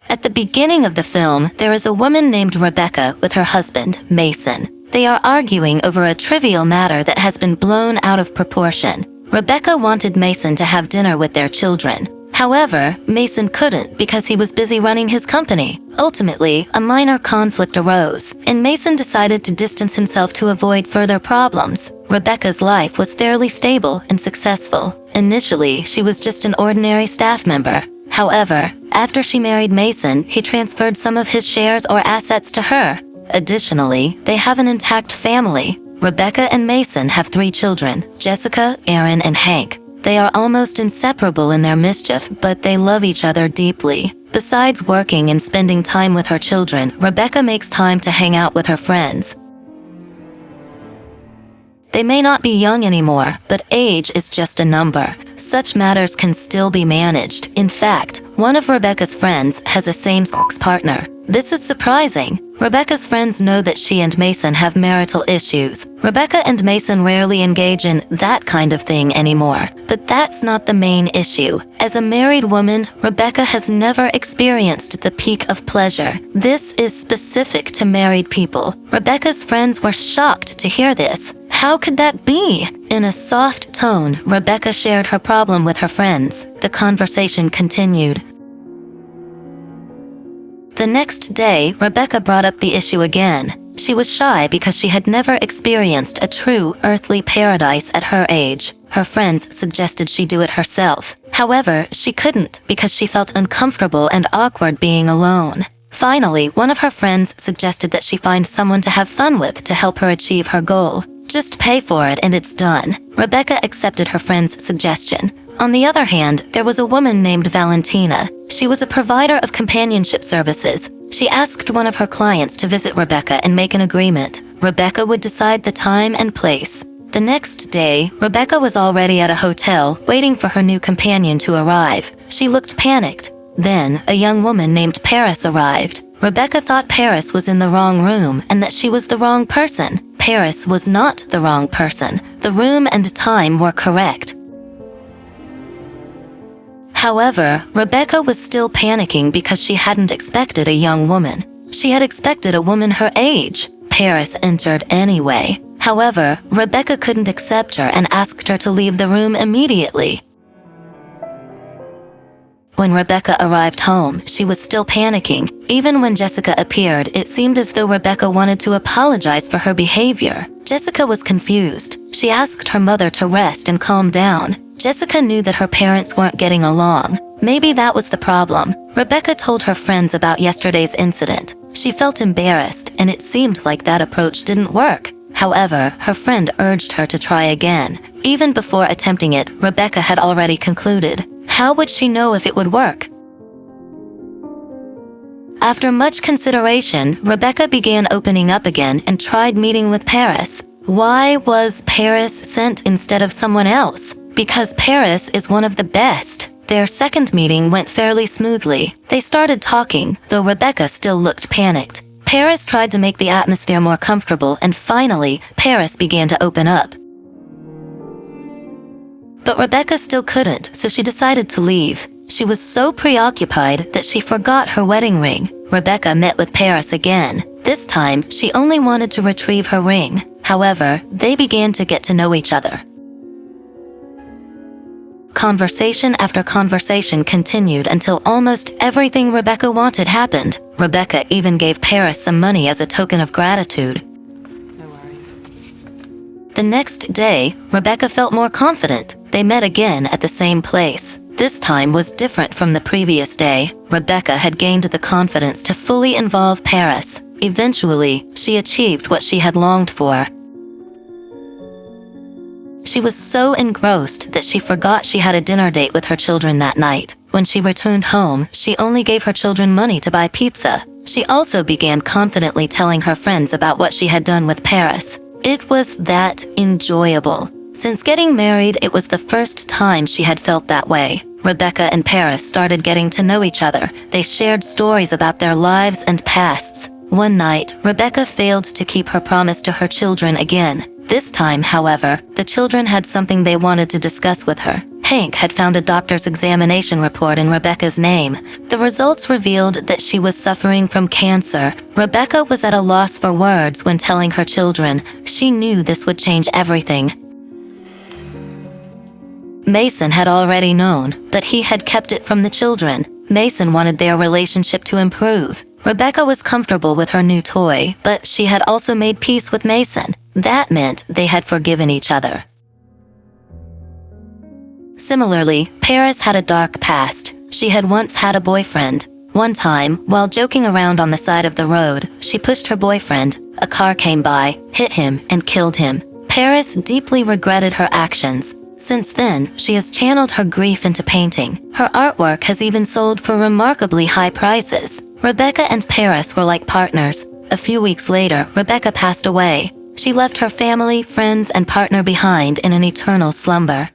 At the beginning of the film, there is a woman named Rebecca with her husband, Mason. They are arguing over a trivial matter that has been blown out of proportion. Rebecca wanted Mason to have dinner with their children. However, Mason couldn't because he was busy running his company. Ultimately, a minor conflict arose, and Mason decided to distance himself to avoid further problems. Rebecca's life was fairly stable and successful. Initially, she was just an ordinary staff member. However, after she married Mason, he transferred some of his shares or assets to her. Additionally, they have an intact family. Rebecca and Mason have 3 children, Jessica, Aaron, and Hank. They are almost inseparable in their mischief, but they love each other deeply. Besides working and spending time with her children, Rebecca makes time to hang out with her friends. They may not be young anymore, but age is just a number. Such matters can still be managed. In fact, one of Rebecca's friends has a same-sex partner. This is surprising. Rebecca's friends know that she and Mason have marital issues. Rebecca and Mason rarely engage in that kind of thing anymore. But that's not the main issue. As a married woman, Rebecca has never experienced the peak of pleasure. This is specific to married people. Rebecca's friends were shocked to hear this. How could that be? In a soft tone, Rebecca shared her problem with her friends. The conversation continued. The next day, Rebecca brought up the issue again. She was shy because she had never experienced a true earthly paradise at her age. Her friends suggested she do it herself. However, she couldn't because she felt uncomfortable and awkward being alone. Finally, one of her friends suggested that she find someone to have fun with to help her achieve her goal. Just pay for it and it's done. Rebecca accepted her friend's suggestion. On the other hand, there was a woman named Valentina. She was a provider of companionship services. She asked one of her clients to visit Rebecca and make an agreement. Rebecca would decide the time and place. The next day, Rebecca was already at a hotel, waiting for her new companion to arrive. She looked panicked. Then, a young woman named Paris arrived. Rebecca thought Paris was in the wrong room and that she was the wrong person. Paris was not the wrong person. The room and time were correct. However, Rebecca was still panicking because she hadn't expected a young woman. She had expected a woman her age. Paris entered anyway. However, Rebecca couldn't accept her and asked her to leave the room immediately. When Rebecca arrived home, she was still panicking. Even when Jessica appeared, it seemed as though Rebecca wanted to apologize for her behavior. Jessica was confused. She asked her mother to rest and calm down. Jessica knew that her parents weren't getting along. Maybe that was the problem. Rebecca told her friends about yesterday's incident. She felt embarrassed, and it seemed like that approach didn't work. However, her friend urged her to try again. Even before attempting it, Rebecca had already concluded. How would she know if it would work? After much consideration, Rebecca began opening up again and tried meeting with Paris. Why was Paris sent instead of someone else? Because Paris is one of the best. Their second meeting went fairly smoothly. They started talking, though Rebecca still looked panicked. Paris tried to make the atmosphere more comfortable, and finally, Paris began to open up. But Rebecca still couldn't, so she decided to leave. She was so preoccupied that she forgot her wedding ring. Rebecca met with Paris again. This time, she only wanted to retrieve her ring. However, they began to get to know each other. Conversation after conversation continued until almost everything Rebecca wanted happened. Rebecca even gave Paris some money as a token of gratitude. No worries. The next day, Rebecca felt more confident. They met again at the same place. This time was different from the previous day. Rebecca had gained the confidence to fully involve Paris. Eventually, she achieved what she had longed for. She was so engrossed that she forgot she had a dinner date with her children that night. When she returned home, she only gave her children money to buy pizza. She also began confidently telling her friends about what she had done with Paris. It was that enjoyable. Since getting married, it was the first time she had felt that way. Rebecca and Paris started getting to know each other. They shared stories about their lives and pasts. One night, Rebecca failed to keep her promise to her children again. This time, however, the children had something they wanted to discuss with her. Hank had found a doctor's examination report in Rebecca's name. The results revealed that she was suffering from cancer. Rebecca was at a loss for words when telling her children. She knew this would change everything. Mason had already known, but he had kept it from the children. Mason wanted their relationship to improve. Rebecca was comfortable with her new toy, but she had also made peace with Mason. That meant they had forgiven each other. Similarly, Paris had a dark past. She had once had a boyfriend. One time, while joking around on the side of the road, she pushed her boyfriend. A car came by, hit him, and killed him. Paris deeply regretted her actions. Since then, she has channeled her grief into painting. Her artwork has even sold for remarkably high prices. Rebecca and Paris were like partners. A few weeks later, Rebecca passed away. She left her family, friends, and partner behind in an eternal slumber.